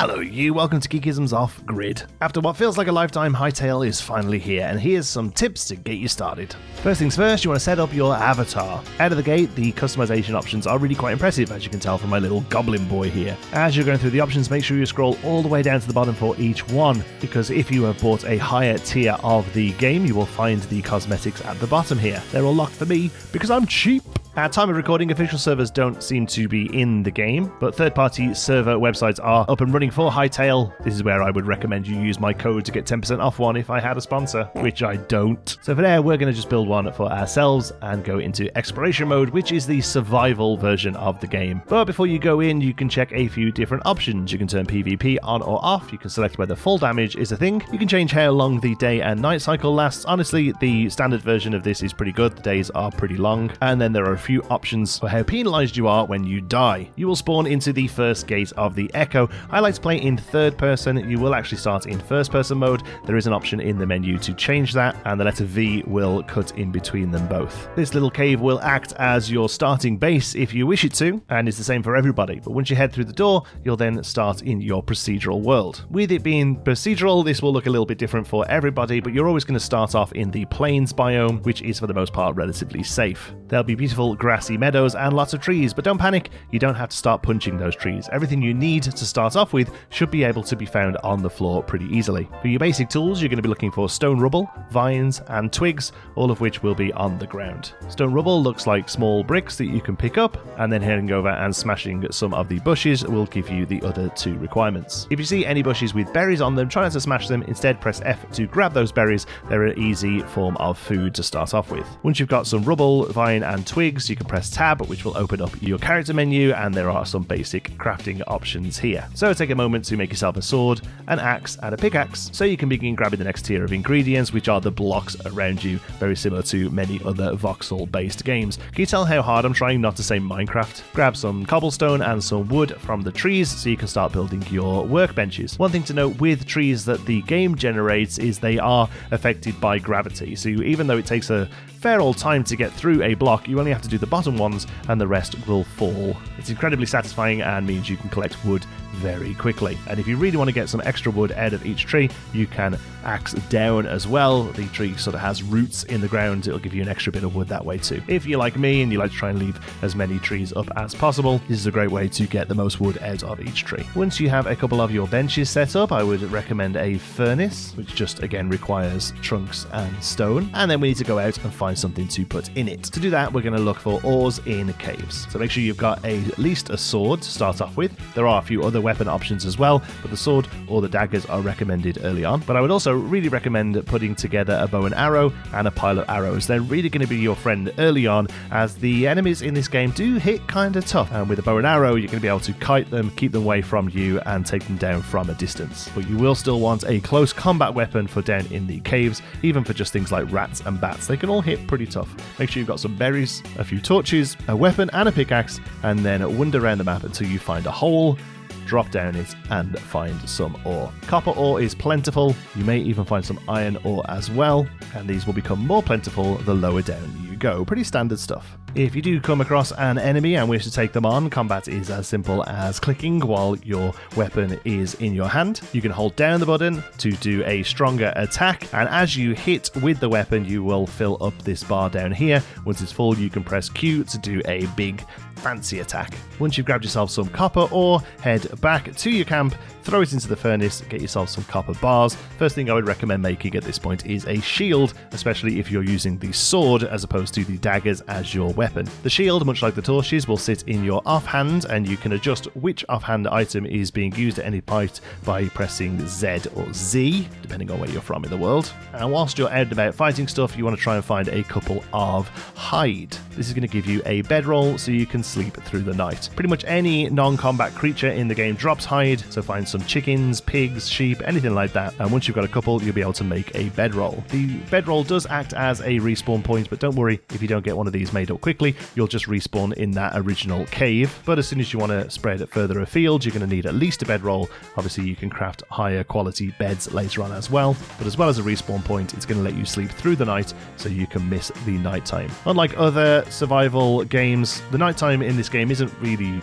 Hello you, welcome to Geekisms Off Grid. After what feels like a lifetime, Hytale is finally here, and here's some tips to get you started. First things first, you want to set up your avatar. Out of the gate, the customization options are really quite impressive, as you can tell from my little goblin boy here. As you're going through the options, make sure you scroll all the way down to the bottom for each one, because if you have bought a higher tier of the game, you will find the cosmetics at the bottom here. They're all locked for me, because I'm cheap. At time of recording, official servers don't seem to be in the game, but third-party server websites are up and running for Hytale. This is where I would recommend you use my code to get 10% off one if I had a sponsor, which I don't. So for there, we're going to just build one for ourselves and go into exploration mode, which is the survival version of the game. But before you go in, you can check a few different options. You can turn PvP on or off. You can select whether full damage is a thing. You can change how long the day and night cycle lasts. Honestly, the standard version of this is pretty good. The days are pretty long. And then there are a few options for how penalized you are when you die. You will spawn into the first gate of the Echo. I like to play in third person. You will actually start in first person mode. There is an option in the menu to change that, and the letter V will cut in between them both. This little cave will act as your starting base if you wish it to, and is the same for everybody. But once you head through the door, you'll then start in your procedural world. With it being procedural, this will look a little bit different for everybody, but you're always going to start off in the plains biome, which is for the most part relatively safe. There'll be beautiful grassy meadows and lots of trees, but don't panic, you don't have to start punching those trees. Everything you need to start off with should be able to be found on the floor pretty easily. For your basic tools, you're going to be looking for stone rubble, vines, and twigs, all of which will be on the ground. Stone rubble looks like small bricks that you can pick up, and then heading over and smashing some of the bushes will give you the other two requirements. If you see any bushes with berries on them, try not to smash them. Instead, press F to grab those berries. They're an easy form of food to start off with. Once you've got some rubble, vine, and twigs, you can press Tab, which will open up your character menu, and there are some basic crafting options here. So take a moment to make yourself a sword, an axe, and a pickaxe, so you can begin grabbing the next tier of ingredients, which are the blocks around you, very similar to many other voxel-based games. Can you tell how hard I'm trying not to say Minecraft? Grab some cobblestone and some wood from the trees so you can start building your workbenches. One thing to note with trees that the game generates is they are affected by gravity, so even though it takes a fair old time to get through a block, you only have to do the bottom ones and the rest will fall. It's incredibly satisfying and means you can collect wood very quickly. And if you really want to get some extra wood out of each tree, you can axe down as well. The tree sort of has roots in the ground. It'll give you an extra bit of wood that way too. If you're like me and you like to try and leave as many trees up as possible, this is a great way to get the most wood out of each tree. Once you have a couple of your benches set up, I would recommend a furnace, which just again requires trunks and stone. And then we need to go out and find something to put in it. To do that, we're going to look for ores in caves. So make sure you've got at least a sword to start off with. There are a few other weapon options as well, but the sword or the daggers are recommended early on. But I would also really recommend putting together a bow and arrow and a pile of arrows. They're really going to be your friend early on, as the enemies in this game do hit kind of tough. And with a bow and arrow, you're going to be able to kite them, keep them away from you, and take them down from a distance. But you will still want a close combat weapon for down in the caves, even for just things like rats and bats. They can all hit pretty tough. Make sure you've got some berries, a few torches, a weapon and a pickaxe, and then wander around the map until you find a hole, drop down it, and find some ore. Copper ore is plentiful. You may even find some iron ore as well, and these will become more plentiful the lower down you go. Pretty standard stuff. If you do come across an enemy and wish to take them on, combat is as simple as clicking while your weapon is in your hand. You can hold down the button to do a stronger attack, and as you hit with the weapon, you will fill up this bar down here. Once it's full, you can press Q to do a big fancy attack. Once you've grabbed yourself some copper ore, head back to your camp, throw it into the furnace, get yourself some copper bars. First thing I would recommend making at this point is a shield, especially if you're using the sword as opposed to the daggers as your weapon. The shield, much like the torches, will sit in your offhand, and you can adjust which offhand item is being used at any point by pressing Z or Z, depending on where you're from in the world. And whilst you're out and about fighting stuff, you want to try and find a couple of hide. This is going to give you a bedroll so you can sleep through the night. Pretty much any non-combat creature in the game drops hide, so find some chickens, pigs, sheep, anything like that, and once you've got a couple, you'll be able to make a bedroll. The bedroll does act as a respawn point, but don't worry if you don't get one of these made up quickly, you'll just respawn in that original cave. But as soon as you want to spread it further afield, you're going to need at least a bedroll. Obviously you can craft higher quality beds later on as well, but as well as a respawn point, it's going to let you sleep through the night so you can miss the nighttime. Unlike other survival games, the nighttime in this game isn't really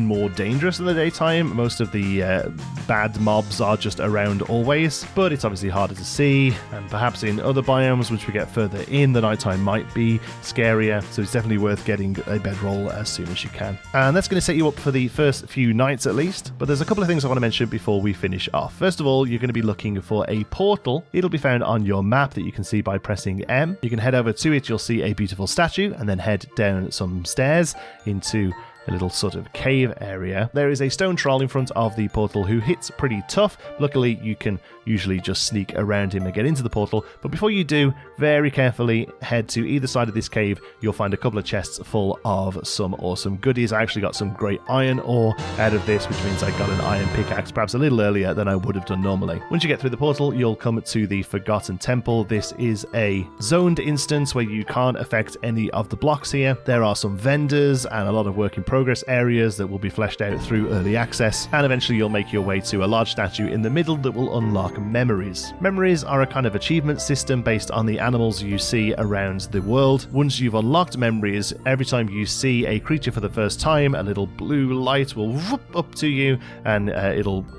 more dangerous in the daytime. Most of the bad mobs are just around always, but it's obviously harder to see, and perhaps in other biomes, once we get further in, the nighttime might be scarier, so it's definitely worth getting a bedroll as soon as you can. And that's going to set you up for the first few nights at least, but there's a couple of things I want to mention before we finish off. First of all, you're going to be looking for a portal. It'll be found on your map that you can see by pressing M. You can head over to it, you'll see a beautiful statue, and then head down some stairs into a little sort of cave area. There is a stone troll in front of the portal who hits pretty tough. Luckily, you can usually just sneak around him and get into the portal, but before you do, very carefully head to either side of this cave. You'll find a couple of chests full of some awesome goodies. I actually got some great iron ore out of this, which means I got an iron pickaxe perhaps a little earlier than I would have done normally. Once you get through the portal, you'll come to the Forgotten Temple. This is a zoned instance where you can't affect any of the blocks here. There are some vendors and a lot of work in progress areas that will be fleshed out through early access, and eventually you'll make your way to a large statue in the middle that will unlock memories. Memories are a kind of achievement system based on the animals you see around the world. Once you've unlocked memories, every time you see a creature for the first time, a little blue light will whoop up to you, and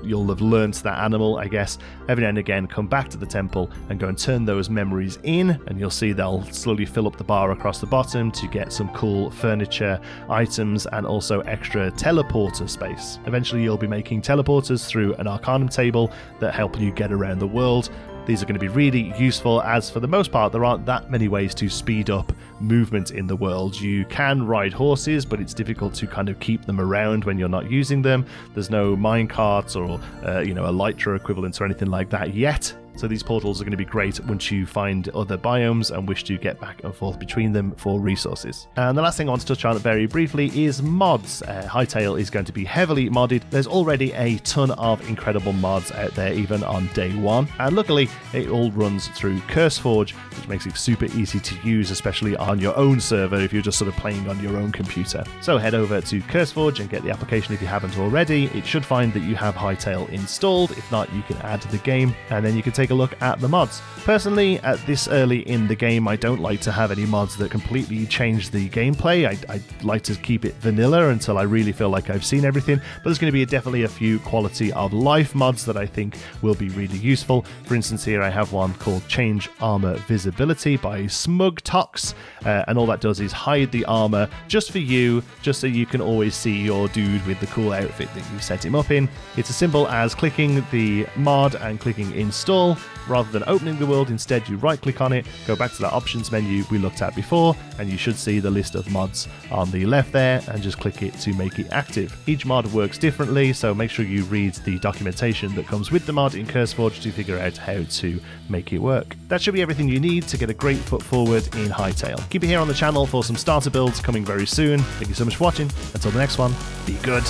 you'll have learned that animal, I guess. Every now and again, come back to the temple and go and turn those memories in, and you'll see they'll slowly fill up the bar across the bottom to get some cool furniture, items, and also extra teleporter space. Eventually you'll be making teleporters through an Arcanum table that help you get around the world. These are going to be really useful, as for the most part there aren't that many ways to speed up movement in the world. You can ride horses, but it's difficult to kind of keep them around when you're not using them. There's no minecarts or a Elytra equivalent or anything like that yet. So these portals are going to be great once you find other biomes and wish to get back and forth between them for resources. And the last thing I want to touch on very briefly is mods. Hytale is going to be heavily modded. There's already a ton of incredible mods out there, even on day one. And luckily, it all runs through CurseForge, which makes it super easy to use, especially on your own server if you're just sort of playing on your own computer. So head over to CurseForge and get the application if you haven't already. It should find that you have Hytale installed. If not, you can add to the game, and then you can take a look at the mods. Personally, at this early in the game, I don't like to have any mods that completely change the gameplay. I like to keep it vanilla until I really feel like I've seen everything, but there's going to be definitely a few quality of life mods that I think will be really useful. For instance, here I have one called Change Armor Visibility by Smugtox, and all that does is hide the armor just for you, just so you can always see your dude with the cool outfit that you set him up in. It's as simple as clicking the mod and clicking install. Rather than opening the world, instead you right click on it, go back to that options menu we looked at before, and you should see the list of mods on the left there, and just click it to make it active. Each mod works differently, so make sure you read the documentation that comes with the mod in CurseForge to figure out how to make it work. That should be everything you need to get a great foot forward in Hytale. Keep it here on the channel for some starter builds coming very soon. Thank you so much for watching. Until the next one, be good.